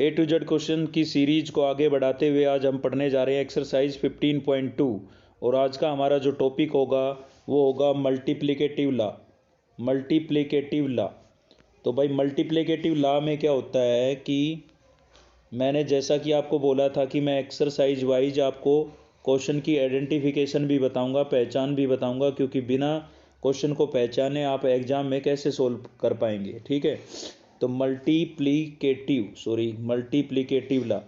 A to Z question की series को आगे बढ़ाते हुए आज हम पढ़ने जा रहे हैं एक्सरसाइज 15.2 और आज का हमारा जो टॉपिक होगा वो होगा मल्टीप्लिकेटिव लॉ। Multiplicative law. तो भाई मल्टीप्लिकेटिव लॉ में क्या होता है कि मैंने जैसा कि आपको बोला था कि मैं एक्सरसाइज वाइज आपको क्वेश्चन की आइडेंटिफिकेशन भी बताऊंगा, पहचान भी बताऊंगा, क्योंकि बिना क्वेश्चन को पहचाने आप एग्जाम में कैसे सोल्व कर पाएंगे। ठीक है, तो मल्टीप्लिकेटिव लॉ।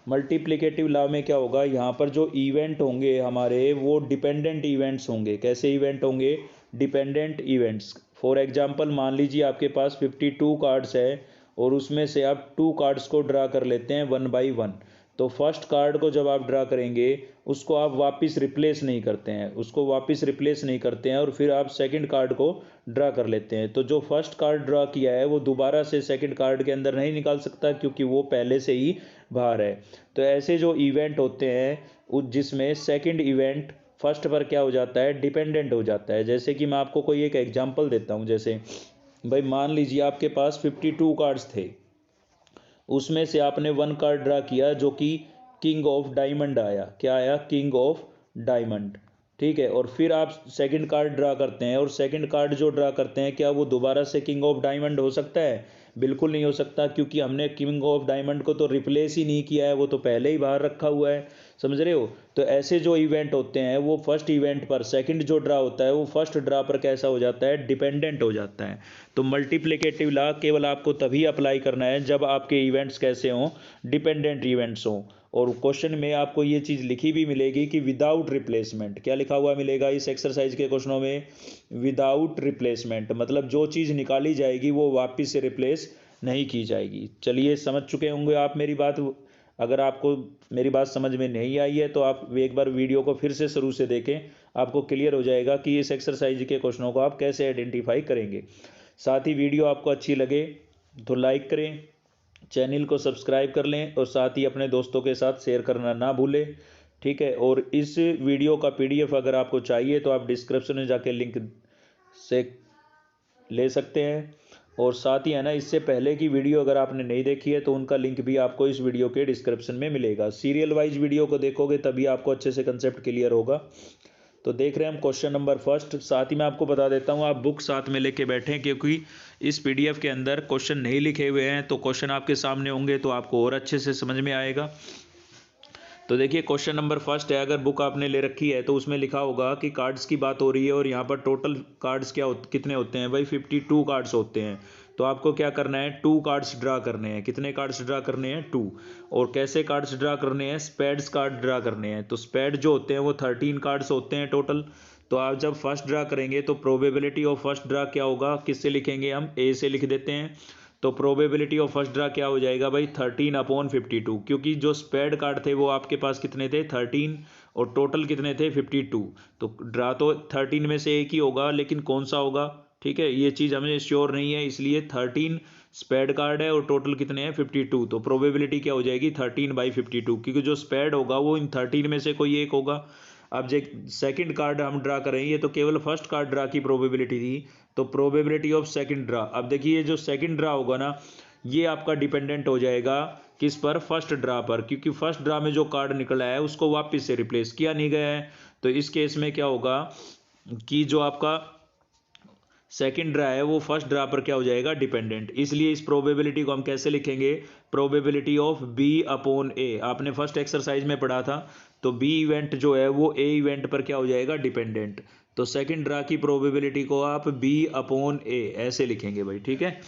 मल्टीप्लिकेटिव लॉ में क्या होगा, यहाँ पर जो इवेंट होंगे हमारे वो डिपेंडेंट इवेंट्स होंगे। कैसे इवेंट होंगे? Dependent events. फॉर एग्जांपल मान लीजिए आपके पास 52 कार्ड्स है और उसमें से आप 2 कार्ड्स को ड्रा कर लेते हैं 1 बाई 1। तो फर्स्ट कार्ड को जब आप ड्रा करेंगे उसको आप वापस रिप्लेस नहीं करते हैं, और फिर आप सेकंड कार्ड को ड्रा कर लेते हैं। तो जो फर्स्ट कार्ड ड्रा किया है वो दोबारा से सेकंड कार्ड के अंदर नहीं निकाल सकता, क्योंकि वो पहले से ही बाहर है। तो ऐसे जो इवेंट होते हैं जिसमें सेकंड इवेंट फर्स्ट पर क्या हो जाता है, डिपेंडेंट हो जाता है। जैसे कि मैं आपको कोई एक एग्जांपल देता हूँ। जैसे भाई मान लीजिए आपके पास 52 कार्ड्स थे, उसमें से आपने 1 कार्ड ड्रा किया जो कि किंग ऑफ डायमंड आया। क्या आया? King of diamond. ठीक है, और फिर आप सेकंड कार्ड ड्रा करते हैं, और सेकंड कार्ड जो ड्रा करते हैं क्या वो दोबारा से किंग ऑफ डायमंड हो सकता है? बिल्कुल नहीं हो सकता, क्योंकि हमने किंग ऑफ डायमंड को तो रिप्लेस ही नहीं किया है, वो तो पहले ही बाहर रखा हुआ है। समझ रहे हो? तो ऐसे जो इवेंट होते हैं वो फर्स्ट इवेंट पर सेकंड जो ड्रा होता है वो फर्स्ट ड्रा पर कैसा हो जाता है, डिपेंडेंट हो जाता है। तो मल्टीप्लिकेटिव लॉ केवल आपको तभी अप्लाई करना है जब आपके इवेंट्स कैसे हों, डिपेंडेंट इवेंट्स हों। और क्वेश्चन में आपको ये चीज़ लिखी भी मिलेगी कि विदाउट रिप्लेसमेंट। क्या लिखा हुआ मिलेगा इस एक्सरसाइज के क्वेश्चनों में? विदाउट रिप्लेसमेंट, मतलब जो चीज़ निकाली जाएगी वो वापस से रिप्लेस नहीं की जाएगी। चलिए, समझ चुके होंगे आप मेरी बात। अगर आपको मेरी बात समझ में नहीं आई है तो आप एक बार वीडियो को फिर से शुरू से देखें, आपको क्लियर हो जाएगा कि इस एक्सरसाइज के क्वेश्चनों को आप कैसे आइडेंटिफाई करेंगे। साथ ही वीडियो आपको अच्छी लगे तो लाइक करें, चैनल को सब्सक्राइब कर लें, और साथ ही अपने दोस्तों के साथ शेयर करना ना भूलें। ठीक है, और इस वीडियो का PDF अगर आपको चाहिए तो आप डिस्क्रिप्शन में जाके लिंक से ले सकते हैं। और साथ ही है ना, इससे पहले की वीडियो अगर आपने नहीं देखी है तो उनका लिंक भी आपको इस वीडियो के डिस्क्रिप्शन में मिलेगा। सीरियल वाइज वीडियो को देखोगे तभी आपको अच्छे से कंसेप्ट क्लियर होगा। तो देख रहे हैं हम क्वेश्चन नंबर फर्स्ट। साथ ही मैं आपको बता देता हूं, आप बुक साथ में लेके बैठें, क्योंकि इस PDF के अंदर क्वेश्चन नहीं लिखे हुए हैं, तो क्वेश्चन आपके सामने होंगे तो आपको और अच्छे से समझ में आएगा। तो देखिए क्वेश्चन नंबर फर्स्ट है। अगर बुक आपने ले रखी है तो उसमें लिखा होगा कि कार्ड्स की बात हो रही है, और यहाँ पर टोटल कार्ड्स कितने होते हैं भाई? 52 कार्ड्स होते हैं। तो आपको क्या करना है, 2 कार्ड्स ड्रा करने हैं। कितने कार्ड्स ड्रा करने हैं? 2। और कैसे कार्ड्स ड्रा करने हैं? स्पेड्स कार्ड ड्रा करने हैं। तो स्पेड जो होते हैं वो 13 कार्ड्स होते हैं टोटल। तो आप जब फर्स्ट ड्रा करेंगे तो प्रोबेबिलिटी ऑफ फर्स्ट ड्रा क्या होगा, किससे लिखेंगे हम? ए से लिख देते हैं। तो प्रोबेबिलिटी ऑफ फर्स्ट ड्रा क्या हो जाएगा भाई? 13/52, क्योंकि जो स्पेड कार्ड थे वो आपके पास कितने थे? 13, और टोटल कितने थे? 52। तो ड्रा तो 13 में से एक ही होगा, लेकिन कौन सा होगा? ठीक है, ये चीज़ हमें श्योर नहीं है, इसलिए 13 स्पेड कार्ड है और टोटल कितने हैं? 52। तो प्रोबेबिलिटी क्या हो जाएगी? 13/52, क्योंकि जो स्पेड होगा वो इन 13 में से कोई एक होगा। अब जो सेकंड कार्ड हम ड्रा करेंगे, ये तो केवल फर्स्ट कार्ड ड्रा की प्रोबेबिलिटी थी, तो प्रोबेबिलिटी ऑफ सेकंड ड्रा। अब देखिए जो सेकंड ड्रा होगा ना, ये आपका डिपेंडेंट हो जाएगा किस पर? फर्स्ट ड्रा पर, क्योंकि फर्स्ट ड्रा में जो कार्ड निकला है उसको वापस से रिप्लेस किया नहीं गया है। तो इस केस में क्या होगा कि जो आपका सेकंड ड्रा है वो फर्स्ट ड्रा पर क्या हो जाएगा? डिपेंडेंट। इसलिए इस प्रोबेबिलिटी को हम कैसे लिखेंगे? Probability of B/A। आपने फर्स्ट एक्सरसाइज में पढ़ा था। तो B इवेंट जो है वो A इवेंट पर क्या हो जाएगा? डिपेंडेंट। तो सेकंड ड्रा की प्रोबेबिलिटी को आप B/A ऐसे लिखेंगे भाई। ठीक है,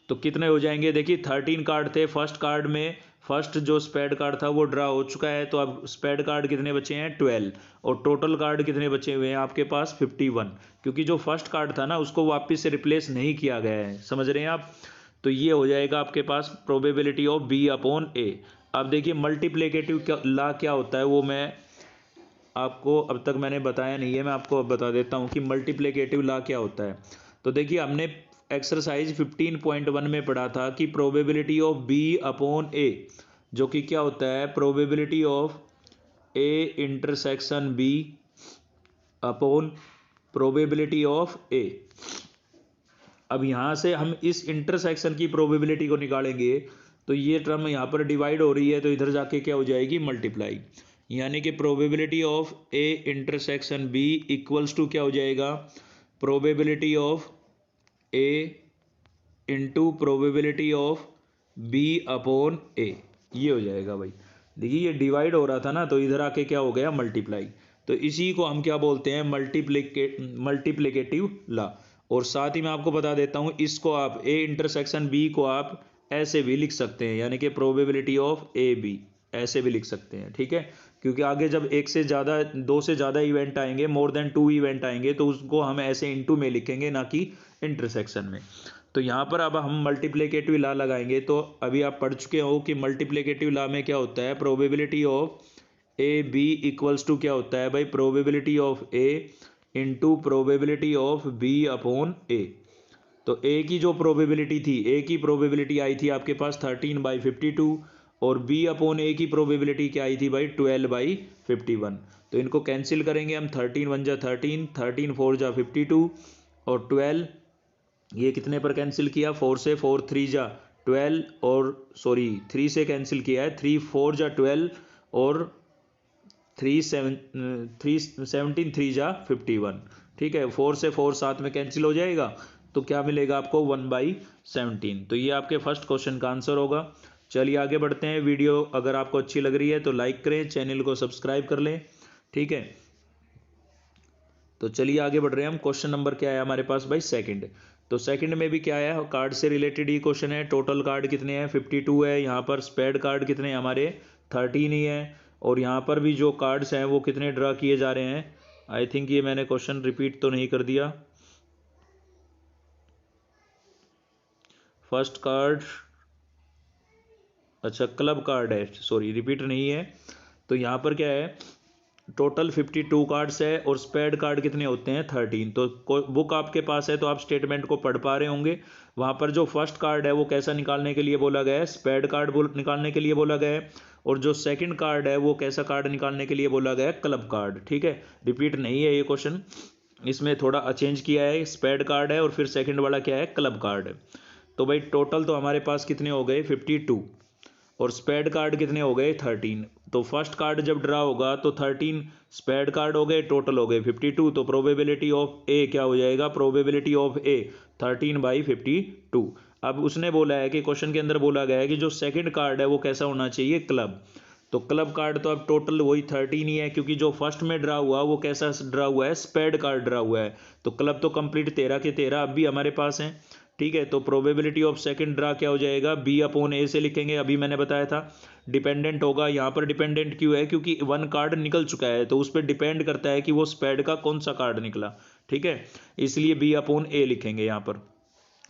तो कितने हो जाएंगे? देखिए 13 कार्ड थे फर्स्ट कार्ड में। फर्स्ट जो स्पेड कार्ड था वो ड्रा हो चुका है, तो अब स्पेड कार्ड कितने बचे हैं? 12। और टोटल कार्ड कितने बचे हुए हैं आपके पास? 51, क्योंकि जो फर्स्ट कार्ड था ना उसको वापस से रिप्लेस नहीं किया गया है। समझ रहे हैं आप? तो ये हो जाएगा आपके पास प्रोबेबिलिटी ऑफ B/A। अब देखिए मल्टीप्लिकेटिव लॉ क्या होता है वो मैं आपको अब तक मैंने बताया नहीं है, मैं आपको अब बता देता हूँ कि मल्टीप्लिकेटिव लॉ क्या होता है। तो देखिए हमने एक्सरसाइज 15.1 में पढ़ा था कि प्रोबेबिलिटी ऑफ B/A, जो कि क्या होता है? Probability of A intersection B upon probability of A। अब यहाँ से हम इस इंटरसेक्शन की प्रोबेबिलिटी को निकालेंगे तो ये टर्म यहाँ पर डिवाइड हो रही है तो इधर जाके क्या हो जाएगी, मल्टीप्लाई। यानी कि probability of A intersection B equals to क्या हो जाएगा, probability of A into probability of B upon A, ये हो जाएगा भाई। देखिए ये डिवाइड हो रहा था ना, तो इधर आके क्या हो गया, मल्टीप्लाई। तो इसी को हम क्या बोलते हैं, मल्टीप्लिकेटिव लॉ। और साथ ही मैं आपको बता देता हूँ, इसको आप ए इंटरसेक्शन बी को आप ऐसे भी लिख सकते हैं, यानी कि प्रोबेबिलिटी ऑफ ए बी, ऐसे भी लिख सकते हैं, ठीक है। क्योंकि आगे जब एक से ज़्यादा, दो से ज़्यादा इवेंट आएंगे, मोर देन 2 इवेंट आएंगे, तो उसको हम ऐसे इनटू में लिखेंगे, ना कि इंटरसेक्शन में। तो यहाँ पर अब हम मल्टीप्लिकेटिव लॉ लगाएंगे। तो अभी आप पढ़ चुके हो कि मल्टीप्लिकेटिव लॉ में क्या होता है, probability of A B equals to क्या होता है भाई, probability of A into probability of B upon A. तो ए की जो प्रोबेबिलिटी थी, ए की प्रोबेबिलिटी आई थी आपके पास 13/52, और बी अपॉन ए की प्रोबेबिलिटी क्या आई थी भाई, 12/51। तो इनको कैंसिल करेंगे हम, 13 1 जा 13, 13 4 जा 52, और 12 ये कितने पर कैंसिल किया, 4 से, 4 3 जा 12, और सॉरी 3 से कैंसिल किया है, 3 4 जा 12, और 17 3 जा 51, ठीक है। 4 से 4 साथ में कैंसिल हो जाएगा, तो क्या मिलेगा आपको, 1/17। तो ये आपके फर्स्ट क्वेश्चन का आंसर होगा। चलिए आगे बढ़ते हैं। वीडियो अगर आपको अच्छी लग रही है तो लाइक करें, चैनल को सब्सक्राइब कर लें, ठीक है। तो चलिए आगे बढ़ रहे हैं हम। क्वेश्चन नंबर क्या है हमारे पास भाई, सेकंड। तो सेकंड में भी क्या है, कार्ड से रिलेटेड ही क्वेश्चन है। टोटल कार्ड कितने हैं, 52 है। यहाँ पर स्पेड कार्ड कितने हैं हमारे, 13 ही है। और यहाँ पर भी जो कार्ड्स हैं वो कितने ड्रा किए जा रहे हैं। आई थिंक ये मैंने क्वेश्चन रिपीट तो नहीं कर दिया। फर्स्ट कार्ड, अच्छा क्लब कार्ड है, सॉरी रिपीट नहीं है। तो यहाँ पर क्या है, टोटल 52 कार्ड्स है, और स्पेड कार्ड कितने होते हैं, 13। तो बुक आपके पास है तो आप स्टेटमेंट को पढ़ पा रहे होंगे। वहाँ पर जो फर्स्ट कार्ड है वो कैसा निकालने के लिए बोला गया है, स्पेड कार्ड निकालने के लिए बोला गया है। और जो सेकंड कार्ड है वो कैसा कार्ड निकालने के लिए बोला गया है, क्लब कार्ड, ठीक है। रिपीट नहीं है ये क्वेश्चन, इसमें थोड़ा चेंज किया है। स्पेड कार्ड है और फिर सेकंड वाला क्या है, क्लब कार्ड है। तो भाई टोटल तो हमारे पास कितने हो गए, 52, और स्पेड कार्ड कितने हो गए, 13। तो फर्स्ट कार्ड जब ड्रा होगा तो 13 स्पेड कार्ड हो गए, टोटल हो गए 52। तो प्रोबेबिलिटी ऑफ ए क्या हो जाएगा, प्रोबेबिलिटी ऑफ ए 13/52। अब उसने बोला है कि क्वेश्चन के अंदर बोला गया है कि जो सेकंड कार्ड है वो कैसा होना चाहिए, क्लब। तो क्लब कार्ड तो अब टोटल वही 13 ही है, क्योंकि जो फर्स्ट में ड्रा हुआ वो कैसा ड्रा हुआ है, स्पेड कार्ड ड्रा हुआ है। तो क्लब तो कंप्लीट 13 के 13 अब भी हमारे पास हैं, ठीक है। तो प्रोबेबिलिटी ऑफ सेकंड ड्रा क्या हो जाएगा, बी अपॉन ए से लिखेंगे। अभी मैंने बताया था डिपेंडेंट होगा। यहाँ पर डिपेंडेंट क्यों है, क्योंकि वन कार्ड निकल चुका है, तो उस पर डिपेंड करता है कि वो स्पेड का कौन सा कार्ड निकला, ठीक है। इसलिए बी अपॉन ए लिखेंगे। यहाँ पर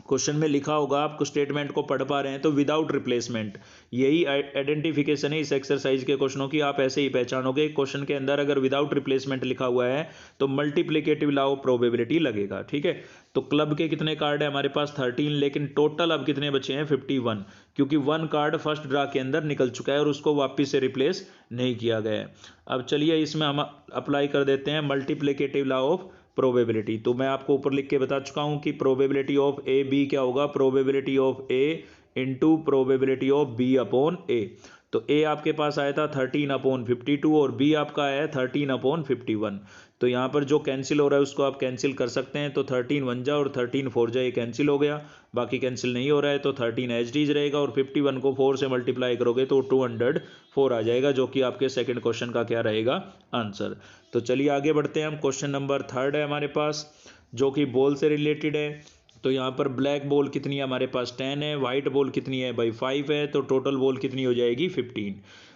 क्वेश्चन में लिखा होगा, आपको स्टेटमेंट को पढ़ पा रहे हैं तो विदाउट रिप्लेसमेंट, यही आइडेंटिफिकेशन है इस एक्सरसाइज के क्वेश्चनों की। आप ऐसे ही पहचानोगे, क्वेश्चन के अंदर अगर विदाउट रिप्लेसमेंट लिखा हुआ है तो मल्टीप्लिकेटिव लॉ ऑफ प्रोबेबिलिटी लगेगा, ठीक है। तो क्लब के कितने कार्ड है हमारे पास, 13, लेकिन टोटल अब कितने बचे हैं, 51, क्योंकि वन कार्ड फर्स्ट ड्रा के अंदर निकल चुका है और उसको वापिस से रिप्लेस नहीं किया गया है। अब चलिए इसमें हम अप्लाई कर देते हैं मल्टीप्लिकेटिव लॉ ऑफ प्रोबेबिलिटी। तो मैं आपको ऊपर लिख के बता चुका हूं कि प्रोबेबिलिटी ऑफ ए बी क्या होगा, probability of A into probability of B upon A. तो ए आपके पास आया था 13/52 और बी आपका आया है 13/51। तो यहाँ पर जो कैंसिल हो रहा है उसको आप कैंसिल कर सकते हैं। तो 13 1 जा और 13 4 जा, ये कैंसिल हो गया। बाकी कैंसिल नहीं हो रहा है, तो 13 एच डीज रहेगा, और 51 को 4 से मल्टीप्लाई करोगे तो 204 आ जाएगा, जो कि आपके सेकंड क्वेश्चन का क्या रहेगा, आंसर। तो चलिए आगे बढ़ते हैं हम। क्वेश्चन नंबर थर्ड है हमारे पास, जो कि बॉल से रिलेटेड है। तो यहाँ पर ब्लैक बॉल कितनी है हमारे पास, 10 है। वाइट बॉल कितनी है भाई, 5 है। तो टोटल बॉल कितनी हो जाएगी, 15।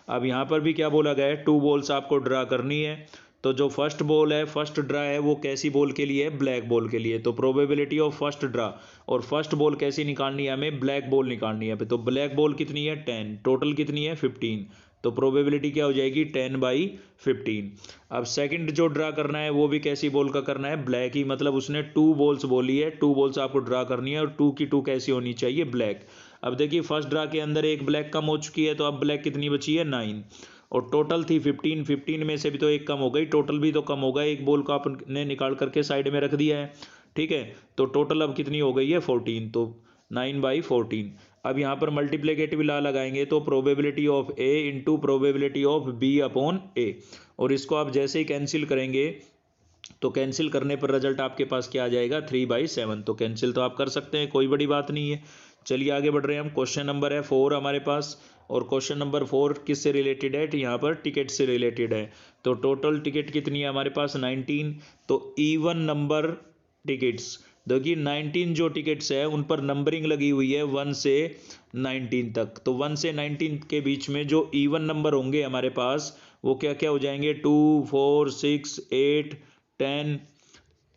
अब यहाँ पर भी क्या बोला गया है, 2 बॉल्स आपको ड्रा करनी है। तो जो फर्स्ट बॉल है, फर्स्ट ड्रा है, वो कैसी बॉल के लिए है, ब्लैक बॉल के लिए। तो प्रोबेबिलिटी ऑफ फर्स्ट ड्रा, और फर्स्ट बॉल कैसी निकालनी है हमें, ब्लैक बॉल निकालनी है। तो ब्लैक बॉल कितनी है, 10, टोटल कितनी है, 15। तो प्रोबेबिलिटी क्या हो जाएगी, 10/15। अब सेकंड जो ड्रा करना है वो भी कैसी बॉल का करना है, ब्लैक ही। मतलब उसने 2 बॉल्स बोली है, 2 बॉल्स आपको ड्रा करनी है, और 2 की 2 कैसी होनी चाहिए, ब्लैक। अब देखिए फर्स्ट ड्रा के अंदर एक ब्लैक कम हो चुकी है, तो अब ब्लैक कितनी बची है, 9। और टोटल थी 15, 15 में से भी तो एक कम हो गई, टोटल भी तो कम होगा। एक बॉल को आपने निकाल करके साइड में रख दिया है, ठीक है। तो टोटल अब कितनी हो गई है, 14। तो 9/14। अब यहाँ पर मल्टीप्लिकेटिव लॉ लगाएंगे तो probability of A into probability of B upon A, और इसको आप जैसे ही कैंसिल करेंगे तो कैंसिल करने पर रिजल्ट आपके पास क्या आ जाएगा 3/7। तो कैंसिल तो आप कर सकते हैं, कोई बड़ी बात नहीं है। चलिए आगे बढ़ रहे हैं हम। क्वेश्चन नंबर है 4 हमारे पास, और क्वेश्चन नंबर 4 किससे रिलेटेड है? यहाँ पर टिकट से रिलेटेड है। तो टोटल टिकट कितनी है हमारे पास? 19। तो इवन नंबर टिकट्स, देखिए 19 जो टिकट्स है उन पर नंबरिंग लगी हुई है 1 से 19 तक। तो 1 से 19 के बीच में जो इवन नंबर होंगे हमारे पास वो क्या क्या हो जाएंगे? 2, 4, 6, 8, 10,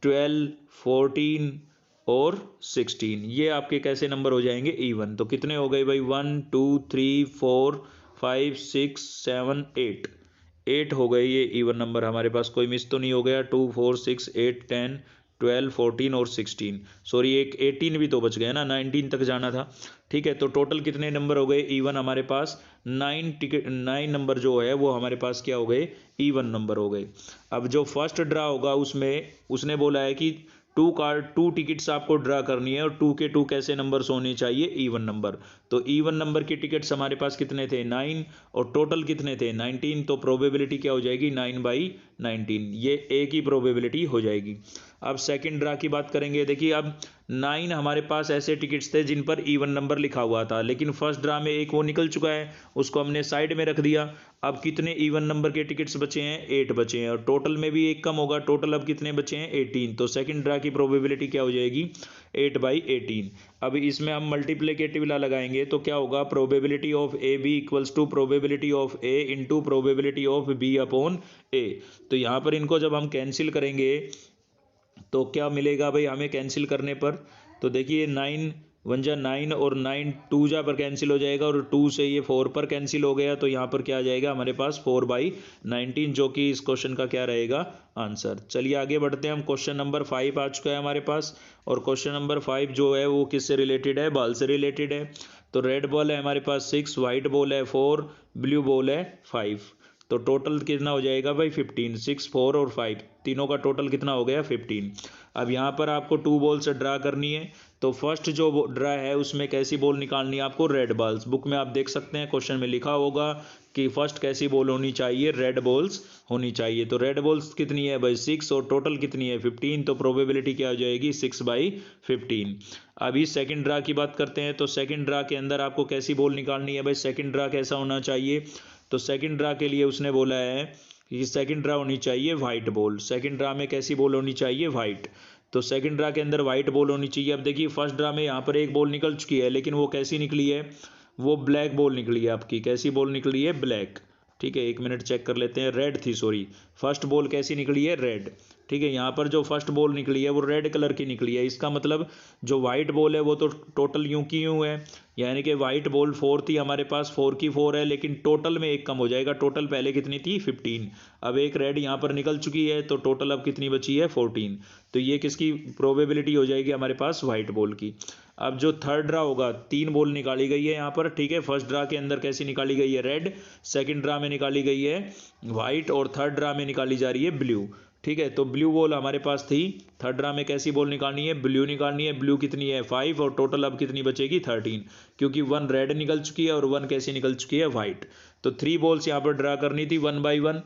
12, 14 और 16। ये आपके कैसे नंबर हो जाएंगे? इवन। तो कितने हो गए भाई? 1, 2, 3, 4, 5, 6, 7, 8। 8 हो गए ये इवन नंबर हमारे पास, कोई मिस तो नहीं हो गया? 2, 4, 6, 8, 10, 12, 14 और 16। सॉरी, एक 18 भी तो बच गया ना, 19 तक जाना था। ठीक है, तो टोटल कितने नंबर हो गए इवन हमारे पास? 9 नंबर जो है वो हमारे पास क्या हो गए? इवन नंबर हो गए। अब जो फर्स्ट ड्रा होगा उसमें उसने बोला है कि 2 टिकट्स आपको ड्रा करनी है, और 2 के 2 कैसे नंबर्स होने चाहिए? Even number. तो इवन नंबर के टिकट्स हमारे पास कितने थे? 9, और टोटल कितने थे? 19। तो प्रोबेबिलिटी क्या हो जाएगी? 9/19। ये ए की प्रोबेबिलिटी हो जाएगी। अब सेकंड ड्रा की बात करेंगे। देखिए अब 9 हमारे पास ऐसे टिकट्स थे जिन पर इवन नंबर लिखा हुआ था, लेकिन फर्स्ट ड्रा में एक वो निकल चुका है, उसको हमने साइड में रख दिया। अब कितने इवन नंबर के टिकट्स बचे हैं? 8 बचे हैं, और टोटल में भी एक कम होगा। टोटल अब कितने बचे हैं? 18। तो सेकंड ड्रा की प्रोबेबिलिटी क्या हो जाएगी? 8/18। अब इसमें हम मल्टीप्लिकेटिव लॉ लगाएंगे तो क्या होगा? Probability of A B equals to probability of A into probability of B upon A. तो यहाँ पर इनको जब हम कैंसिल करेंगे तो क्या मिलेगा भाई हमें कैंसिल करने पर? तो देखिए 9 1 जा 9 और 9 2 जा पर कैंसिल हो जाएगा, और 2 से ये 4 पर कैंसिल हो गया। तो यहाँ पर क्या आ जाएगा हमारे पास? 4/19, जो कि इस क्वेश्चन का क्या रहेगा? आंसर। चलिए आगे बढ़ते हैं हम। क्वेश्चन नंबर 5 आ चुका है हमारे पास, और क्वेश्चन नंबर 5 जो है वो किससे रिलेटेड है? बॉल से रिलेटेड है। तो रेड बॉल है हमारे पास 6, वाइट बॉल है 4, ब्लू बॉल है 5। तो टोटल कितना हो जाएगा भाई? 15। 6, 4 और 5, तीनों का टोटल कितना हो गया? 15। अब यहाँ पर आपको 2 बॉल से ड्रा करनी है। तो फर्स्ट जो ड्रा है उसमें कैसी बॉल निकालनी है आपको? Red balls. बुक में आप देख सकते हैं, क्वेश्चन में लिखा होगा कि फर्स्ट कैसी बॉल होनी चाहिए? रेड बॉल्स होनी चाहिए। तो रेड बॉल्स कितनी है भाई? 6, और टोटल कितनी है? 15। तो प्रोबेबिलिटी क्या हो जाएगी? 6/15। अभी सेकंड ड्रा की बात करते हैं। तो सेकंड ड्रा के अंदर आपको कैसी बॉल निकालनी है भाई? सेकंड ड्रा कैसा होना चाहिए? तो सेकंड ड्रा के लिए उसने बोला है कि सेकंड ड्रा होनी चाहिए वाइट बॉल। सेकंड ड्रा में कैसी बॉल होनी चाहिए? वाइट। तो सेकंड ड्रा के अंदर वाइट बॉल होनी चाहिए। अब देखिए फर्स्ट ड्रा में यहाँ पर एक बॉल निकल चुकी है, लेकिन वो कैसी निकली है? वो ब्लैक बॉल निकली है आपकी। कैसी बॉल निकली है? ब्लैक। ठीक है, 1 मिनट चेक कर लेते हैं। रेड थी, सॉरी, फर्स्ट बॉल कैसी निकली है? रेड। ठीक है, यहाँ पर जो फर्स्ट बॉल निकली है वो रेड कलर की निकली है। इसका मतलब जो वाइट बॉल है वो तो टोटल यूं की यूं है, यानी कि वाइट बॉल 4 थी हमारे पास, 4 की 4 है, लेकिन टोटल में एक कम हो जाएगा। टोटल पहले कितनी थी? 15। अब एक रेड यहाँ पर निकल चुकी है, तो टोटल अब कितनी बची है? 14। तो ये किसकी प्रोबेबिलिटी हो जाएगी हमारे पास? वाइट बॉल की। अब जो थर्ड ड्रा होगा, 3 बॉल निकाली गई है यहाँ पर। ठीक है, फर्स्ट ड्रा के अंदर कैसी निकाली गई है? रेड। सेकंड ड्रा में निकाली गई है वाइट, और थर्ड ड्रा में निकाली जा रही है ब्लू। ठीक है, तो ब्लू बॉल हमारे पास थी। थर्ड ड्रा में कैसी बॉल निकालनी है? ब्लू निकालनी है। ब्लू कितनी है? 5, और टोटल अब कितनी बचेगी? 13, क्योंकि 1 रेड निकल चुकी है और 1 कैसी निकल चुकी है? वाइट। तो 3 बॉल्स यहाँ पर ड्रा करनी थी 1 बाई 1।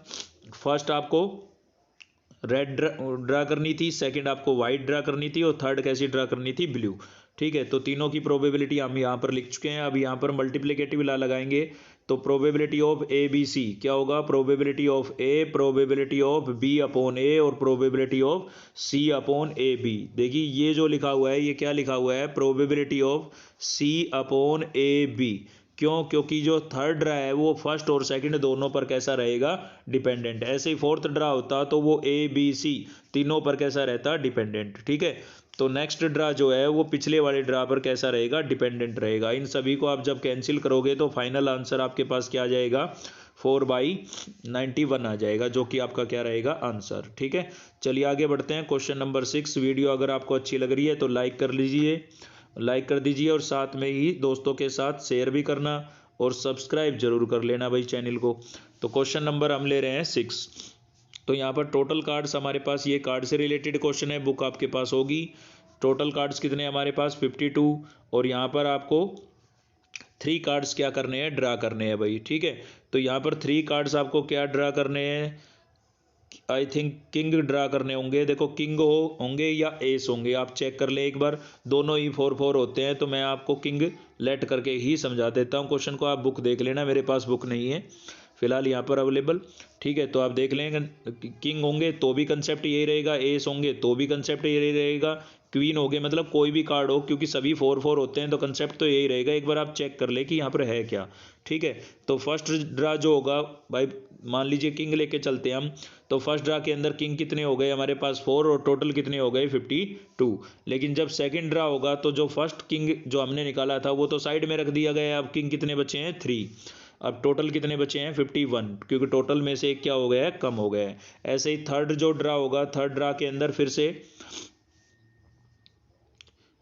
फर्स्ट आपको रेड ड्रा करनी थी, सेकंड आपको वाइट ड्रा करनी थी, और थर्ड कैसी ड्रा करनी थी? ब्लू। ठीक है, तो तीनों की प्रोबेबिलिटी हम यहाँ पर लिख चुके हैं। अब यहाँ पर मल्टीप्लिकेटिव लॉ लगाएंगे तो probability of A B C क्या होगा? Probability of A, probability of B upon A, और probability of C upon A B. देखिए ये जो लिखा हुआ है ये क्या लिखा हुआ है? Probability of C upon A B. क्यों? क्योंकि जो थर्ड ड्रा है वो फर्स्ट और सेकंड दोनों पर कैसा रहेगा? डिपेंडेंट। ऐसे ही फोर्थ ड्रा होता तो वो ए बी सी तीनों पर कैसा रहता? डिपेंडेंट। ठीक है, तो नेक्स्ट ड्रा जो है वो पिछले वाले ड्रा पर कैसा रहेगा? डिपेंडेंट रहेगा। इन सभी को आप जब कैंसिल करोगे तो फाइनल आंसर आपके पास क्या आ जाएगा? 4/91 आ जाएगा, जो कि आपका क्या रहेगा? आंसर। ठीक है, चलिए आगे बढ़ते हैं। Question number 6। वीडियो अगर आपको अच्छी लग रही है तो लाइक कर लीजिए, लाइक कर दीजिए, और साथ में ही दोस्तों के साथ शेयर भी करना, और सब्सक्राइब जरूर कर लेना भाई चैनल को। तो क्वेश्चन नंबर हम ले रहे हैं 6। तो यहाँ पर टोटल कार्ड्स हमारे पास, ये कार्ड से रिलेटेड क्वेश्चन है, बुक आपके पास होगी। टोटल कार्ड्स कितने हमारे पास? 52, और यहाँ पर आपको 3 कार्ड्स क्या करने हैं, ड्रा करने हैं भाई, ठीक है। तो यहाँ पर 3 कार्ड्स आपको क्या ड्रा करने हैं, आई थिंक किंग ड्रा करने होंगे। देखो किंग होंगे या एस होंगे, आप चेक कर ले एक बार, दोनों ही 4-4 होते हैं। तो मैं आपको किंग लेट करके ही समझा देता हूँ क्वेश्चन को, आप बुक देख लेना, मेरे पास बुक नहीं है फिलहाल यहाँ पर अवेलेबल, ठीक है। तो आप देख लेंगे, किंग होंगे तो भी कंसेप्ट यही रहेगा, एस होंगे तो भी कंसेप्ट यही रहेगा, क्वीन हो गए, मतलब कोई भी कार्ड हो, क्योंकि सभी 4-4 होते हैं तो कंसेप्ट तो यही रहेगा। एक बार आप चेक कर ले कि यहाँ पर है क्या, ठीक है। तो फर्स्ट ड्रा जो होगा भाई, मान लीजिए किंग लेके चलते हैं हम, तो फर्स्ट ड्रा के अंदर किंग कितने हो गए हमारे पास 4, और टोटल कितने हो गए 52। लेकिन जब सेकंड ड्रा होगा तो जो फर्स्ट किंग जो हमने निकाला था वो तो साइड में रख दिया गया, अब किंग कितने बचे हैं 3, अब टोटल कितने बचे हैं 51, क्योंकि टोटल में से एक क्या हो गया है, कम हो गया है। ऐसे ही थर्ड जो ड्रा होगा, थर्ड ड्रा के अंदर फिर से,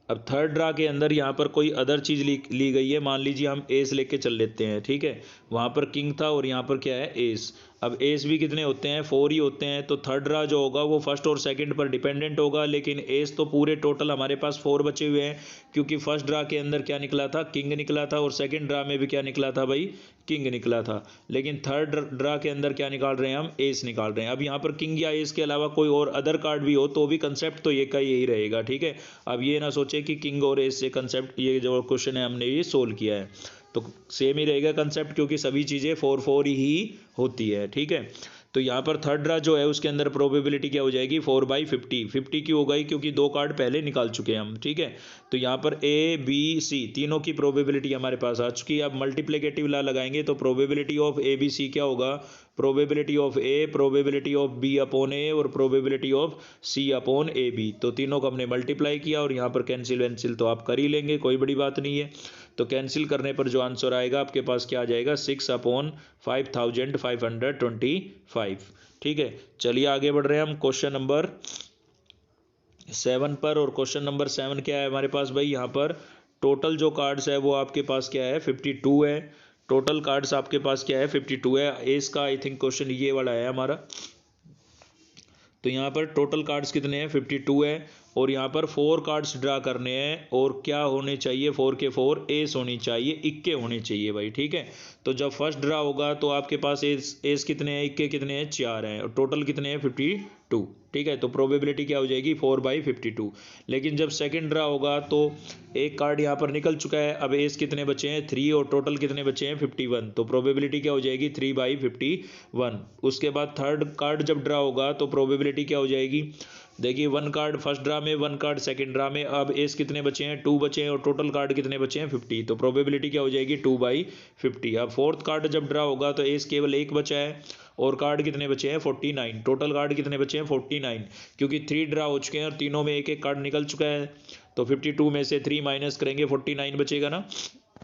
अब थर्ड ड्रा के अंदर यहाँ पर कोई अदर चीज़ ली गई है, मान लीजिए हम एस लेके चल लेते हैं, ठीक है। वहाँ पर किंग था और यहाँ पर क्या है एस, अब एस भी कितने होते हैं 4 ही होते हैं। तो थर्ड ड्रा जो होगा वो फर्स्ट और सेकंड पर डिपेंडेंट होगा, लेकिन एस तो पूरे टोटल हमारे पास 4 बचे हुए हैं, क्योंकि फर्स्ट ड्रा के अंदर क्या निकला था, किंग निकला था, और सेकंड ड्रा में भी क्या निकला था भाई, किंग निकला था। लेकिन थर्ड ड्रा के अंदर क्या निकाल रहे हैं हम, एस निकाल रहे हैं। अब यहाँ पर किंग या एस के अलावा कोई और अदर कार्ड भी हो तो भी कंसेप्ट तो ये का यही रहेगा, ठीक है। अब ये ना सोचे कि किंग और एस से कंसेप्ट, ये जो क्वेश्चन है हमने ये सोल्व किया है, तो सेम ही रहेगा कंसेप्ट, क्योंकि सभी चीज़ें 4-4 ही होती है, ठीक है। तो यहाँ पर थर्ड ड्रा जो है उसके अंदर प्रोबेबिलिटी क्या हो जाएगी 4/50, 50 क्यों हो गई, क्योंकि 2 कार्ड पहले निकाल चुके हैं हम, ठीक है। तो यहाँ पर ए बी सी तीनों की प्रोबेबिलिटी हमारे पास आ चुकी है। अब मल्टीप्लिकेटिव लॉ लगाएंगे तो probability of A B C क्या होगा, probability of A, probability of B upon A, और probability of C upon A B. तो तीनों को हमने मल्टीप्लाई किया और यहाँ पर कैंसिल वैंसिल तो आप कर ही लेंगे, कोई बड़ी बात नहीं है। तो कैंसिल करने पर जो आंसर आएगा आपके पास क्या आ जाएगा, 6/5525, ठीक है। चलिए आगे बढ़ रहे हैं हम क्वेश्चन नंबर 7 पर, और क्वेश्चन नंबर 7 क्या है हमारे पास भाई, यहाँ पर टोटल जो कार्ड्स है वो आपके पास क्या है 52 है, टोटल कार्ड्स आपके पास क्या है 52 है। एस का आई थिंक क्वेश्चन ये वाला है हमारा। तो यहाँ पर टोटल कार्ड्स कितने हैं 52 है, और यहाँ पर 4 कार्ड्स ड्रा करने हैं, और क्या होने चाहिए 4 के 4 एस होनी चाहिए, इक्के होने चाहिए भाई, ठीक है। तो जब फर्स्ट ड्रा होगा तो आपके पास एस कितने हैं, इक्के कितने हैं 4 हैं, और टोटल कितने हैं 52, ठीक है। तो प्रोबेबिलिटी क्या हो जाएगी 4/52। लेकिन जब सेकंड ड्रा होगा तो एक कार्ड यहाँ पर निकल चुका है, अब एस कितने बचे हैं 3, और टोटल कितने बचे हैं 51, तो प्रोबेबिलिटी क्या हो जाएगी 3/51। उसके बाद थर्ड कार्ड जब ड्रा होगा तो प्रोबेबिलिटी क्या हो जाएगी, देखिए 1 कार्ड फर्स्ट ड्रा में, 1 कार्ड सेकंड ड्रा में, अब एस कितने बचे हैं 2 बचे हैं, और टोटल कार्ड कितने बचे हैं 50, तो प्रोबेबिलिटी क्या हो जाएगी 2/50। अब फोर्थ कार्ड जब ड्रा होगा तो एस केवल 1 बचा है, और कार्ड कितने बचे हैं 49, टोटल कार्ड कितने बचे हैं 49, क्योंकि 3 ड्रा हो चुके हैं और तीनों में एक एक कार्ड निकल चुका है। तो 52 में से 3 माइनस करेंगे 49 बचेगा ना,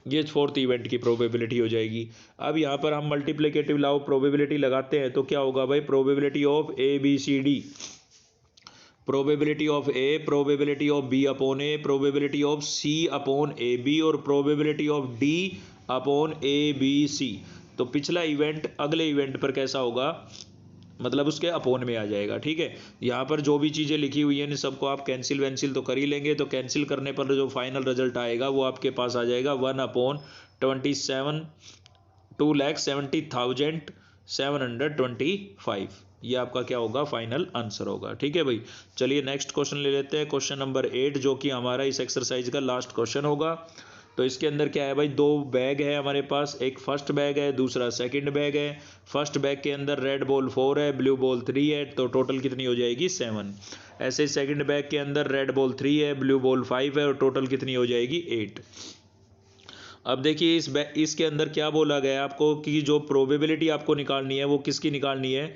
ये फोर्थ इवेंट की प्रोबेबिलिटी हो जाएगी। अब यहाँ पर हम मल्टीप्लिकेटिव लॉ ऑफ प्रोबेबिलिटी लगाते हैं तो क्या होगा भाई, probability of A B C D, probability of A, probability of B upon A, probability of C upon A B, और probability of D upon A B C. तो पिछला event अगले इवेंट पर कैसा होगा, मतलब उसके अपोन में आ जाएगा, ठीक है। यहाँ पर जो भी चीज़ें लिखी हुई हैं इन सबको आप कैंसिल वैंसिल तो कर ही लेंगे, तो कैंसिल करने पर जो फाइनल रिजल्ट आएगा वो आपके पास आ जाएगा 1/27, 2,70,725। ये आपका क्या होगा, फाइनल आंसर होगा, ठीक है भाई। चलिए नेक्स्ट क्वेश्चन ले लेते हैं, क्वेश्चन नंबर 8, जो कि हमारा इस एक्सरसाइज का लास्ट क्वेश्चन होगा। तो इसके अंदर क्या है भाई, 2 बैग है हमारे पास, एक फर्स्ट बैग है, दूसरा सेकंड बैग है। फर्स्ट बैग के अंदर रेड बॉल 4 है, ब्लू बॉल 3 है, तो टोटल कितनी हो जाएगी 7। ऐसे सेकंड बैग के अंदर रेड बॉल 3 है, ब्लू बॉल 5 है, और टोटल कितनी हो जाएगी 8। अब देखिए इसके अंदर क्या बोला गया है आपको, कि जो प्रोबेबिलिटी आपको निकालनी है वो किसकी निकालनी है,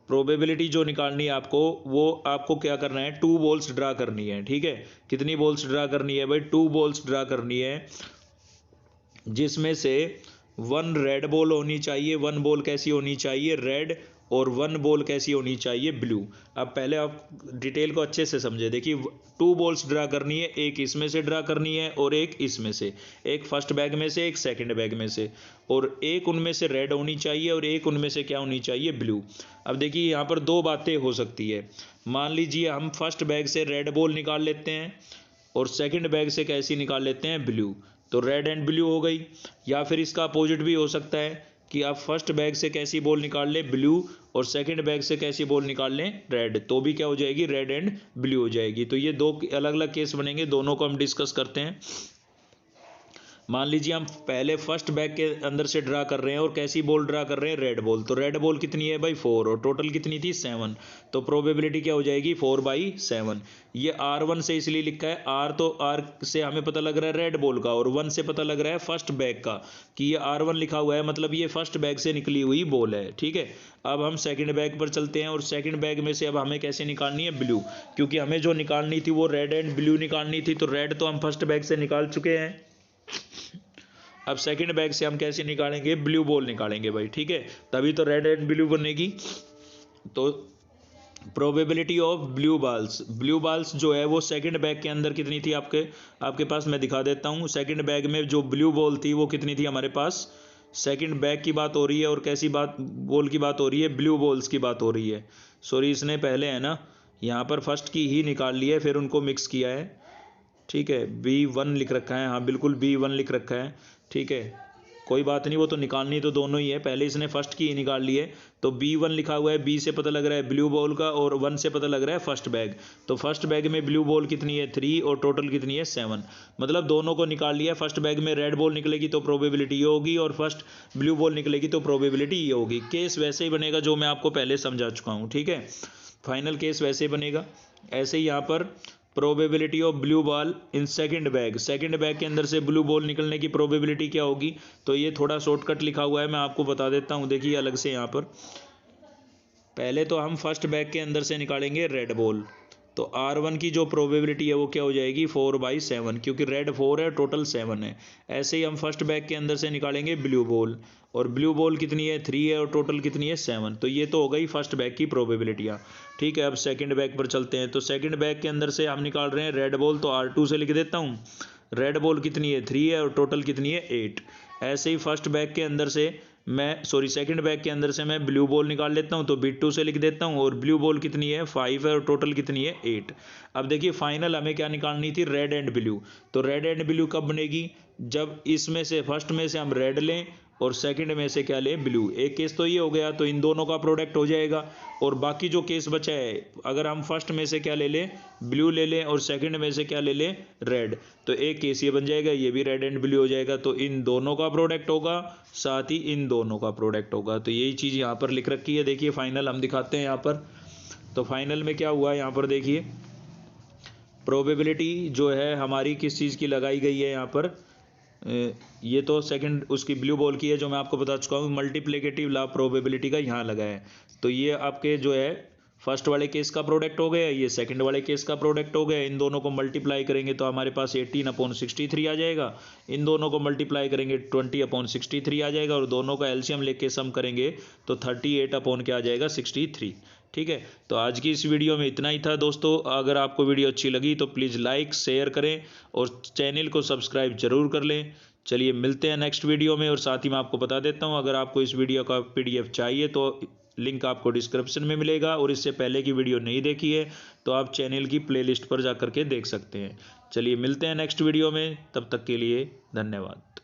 प्रोबेबिलिटी जो निकालनी है आपको, वो आपको क्या करना है 2 बॉल्स ड्रा करनी है, ठीक है। कितनी बॉल्स ड्रा करनी है भाई, 2 बॉल्स ड्रा करनी है, जिसमें से 1 रेड बॉल होनी चाहिए, 1 बॉल कैसी होनी चाहिए रेड, और 1 बॉल कैसी होनी चाहिए ब्लू। अब पहले आप डिटेल को अच्छे से समझे, देखिए 2 बॉल्स ड्रा करनी है, एक इसमें से ड्रा करनी है और एक इसमें से, एक फर्स्ट बैग में से एक सेकंड बैग में से, और एक उनमें से रेड होनी चाहिए और एक उनमें से क्या होनी चाहिए ब्लू। अब देखिए यहाँ पर 2 बातें हो सकती है, मान लीजिए हम फर्स्ट बैग से रेड बॉल निकाल लेते हैं और सेकंड बैग से कैसी निकाल लेते हैं ब्लू, तो रेड एंड ब्लू हो गई। या फिर इसका अपोजिट भी हो सकता है कि आप फर्स्ट बैग से कैसी बॉल निकाल लें ब्लू और सेकंड बैग से कैसी बॉल निकाल लें रेड, तो भी क्या हो जाएगी, रेड एंड ब्लू हो जाएगी। तो ये दो अलग अलग केस बनेंगे, दोनों को हम डिस्कस करते हैं। मान लीजिए हम पहले फर्स्ट बैग के अंदर से ड्रा कर रहे हैं और कैसी बॉल ड्रा कर रहे हैं, रेड बॉल। तो रेड बॉल कितनी है भाई 4 और टोटल कितनी थी 7, तो प्रोबेबिलिटी क्या हो जाएगी 4/7। ये R1 से इसलिए लिखा है, R तो R से हमें पता लग रहा है रेड बॉल का और 1 से पता लग रहा है फर्स्ट बैग का, कि ये R1 लिखा हुआ है मतलब ये फर्स्ट बैग से निकली हुई बॉल है। ठीक है, अब हम सेकंड बैग पर चलते हैं और सेकंड बैग में से अब हमें कैसे निकालनी है ब्लू, क्योंकि हमें जो निकालनी थी वो रेड एंड ब्लू निकालनी थी। तो रेड तो हम फर्स्ट बैग से निकाल चुके हैं, अब सेकंड बैग से हम कैसे निकालेंगे, ब्लू बॉल निकालेंगे भाई। ठीक है, तभी तो रेड एंड ब्लू बनेगी। तो प्रोबेबिलिटी ऑफ ब्लू बाल्स जो है वो सेकंड बैग के अंदर कितनी थी आपके पास, मैं दिखा देता हूँ। सेकंड बैग में जो ब्लू बॉल थी वो कितनी थी हमारे पास, सेकंड बैग की बात हो रही है और कैसी बॉल की बात हो रही है, ब्लू बॉल्स की बात हो रही है। सॉरी, इसने पहले है ना यहाँ पर फर्स्ट की ही निकाल ली है, फिर उनको मिक्स किया है। ठीक है, B1 लिख रखा है, हाँ बिल्कुल B1 लिख रखा है। ठीक है, कोई बात नहीं, वो तो निकालनी तो दोनों ही है, पहले इसने फर्स्ट की ही निकाल ली है। तो B1 लिखा हुआ है, B से पता लग रहा है ब्लू बॉल का और 1 से पता लग रहा है फर्स्ट बैग। तो फर्स्ट बैग में ब्लू बॉल कितनी है 3 और टोटल कितनी है 7, मतलब दोनों को निकाल लिया। फर्स्ट बैग में रेड बॉल निकलेगी तो प्रोबेबिलिटी ये होगी और फर्स्ट ब्लू बॉल निकलेगी तो प्रोबेबिलिटी ये होगी। केस वैसे ही बनेगा जो मैं आपको पहले समझा चुका हूँ। ठीक है, फाइनल केस वैसे ही बनेगा। ऐसे ही यहाँ पर probability of blue ball in second bag के अंदर से ब्लू बॉल निकलने की प्रोबेबिलिटी क्या होगी, तो ये थोड़ा शॉर्टकट लिखा हुआ है, मैं आपको बता देता हूँ। देखिए अलग से यहाँ पर पहले तो हम फर्स्ट बैग के अंदर से निकालेंगे रेड बॉल, तो R1 की जो प्रोबेबिलिटी है वो क्या हो जाएगी 4/7, क्योंकि रेड 4 है टोटल 7 है। ऐसे ही हम फर्स्ट बैग के अंदर से निकालेंगे ब्लू बॉल, और ब्लू बॉल कितनी है 3 है और टोटल कितनी है 7। तो ये तो हो गई फर्स्ट बैग की प्रोबेबिलिटियाँ। ठीक है, अब सेकंड बैग पर चलते हैं। तो सेकंड बैग के अंदर से हम निकाल रहे हैं रेड बॉल, तो R2 से लिख देता हूँ। रेड बॉल कितनी है 3 है और टोटल कितनी है 8। ऐसे ही फर्स्ट बैग के अंदर से सेकंड बैग के अंदर से मैं ब्लू बॉल निकाल लेता हूँ, तो B2 से लिख देता हूँ। और ब्लू बॉल कितनी है 5 है और टोटल कितनी है 8। अब देखिए फाइनल हमें क्या निकालनी थी, रेड एंड ब्लू। तो रेड एंड ब्लू कब बनेगी, जब इसमें से फर्स्ट में से हम रेड लें और सेकंड में से क्या लें ब्लू। एक केस तो ये हो गया, तो इन दोनों का प्रोडक्ट हो जाएगा। और बाकी जो केस बचा है, अगर हम फर्स्ट में से क्या ले लें ब्लू ले लें और सेकंड में से क्या ले लें रेड, तो एक केस ये बन जाएगा, ये भी रेड एंड ब्लू हो जाएगा। तो इन दोनों का प्रोडक्ट होगा, साथ ही इन दोनों का प्रोडक्ट होगा। तो यही चीज़ यहाँ पर लिख रखी है। देखिए फाइनल हम दिखाते हैं यहाँ पर। तो फाइनल में क्या हुआ यहाँ पर देखिए, प्रोबेबिलिटी जो है हमारी किस चीज़ की लगाई गई है यहाँ पर, ये तो सेकंड उसकी ब्लू बॉल की है जो मैं आपको बता चुका हूँ। मल्टीप्लिकेटिव लॉ प्रोबेबिलिटी का यहाँ लगा है। तो ये आपके जो है फर्स्ट वाले केस का प्रोडक्ट हो गया, ये सेकंड वाले केस का प्रोडक्ट हो गया। इन दोनों को मल्टीप्लाई करेंगे तो हमारे पास 18/63 आ जाएगा। इन दोनों को मल्टीप्लाई करेंगे 20/63 आ जाएगा, और दोनों का एलसीएम लेके सम करेंगे तो 38 क्या आ जाएगा 63। ठीक है, तो आज की इस वीडियो में इतना ही था दोस्तों। अगर आपको वीडियो अच्छी लगी तो प्लीज़ लाइक शेयर करें और चैनल को सब्सक्राइब जरूर कर लें। चलिए मिलते हैं नेक्स्ट वीडियो में। और साथ ही मैं आपको बता देता हूं, अगर आपको इस वीडियो का PDF चाहिए तो लिंक आपको डिस्क्रिप्शन में मिलेगा, और इससे पहले की वीडियो नहीं देखी है तो आप चैनल की प्लेलिस्ट पर जा कर के देख सकते हैं। चलिए मिलते हैं नेक्स्ट वीडियो में, तब तक के लिए धन्यवाद।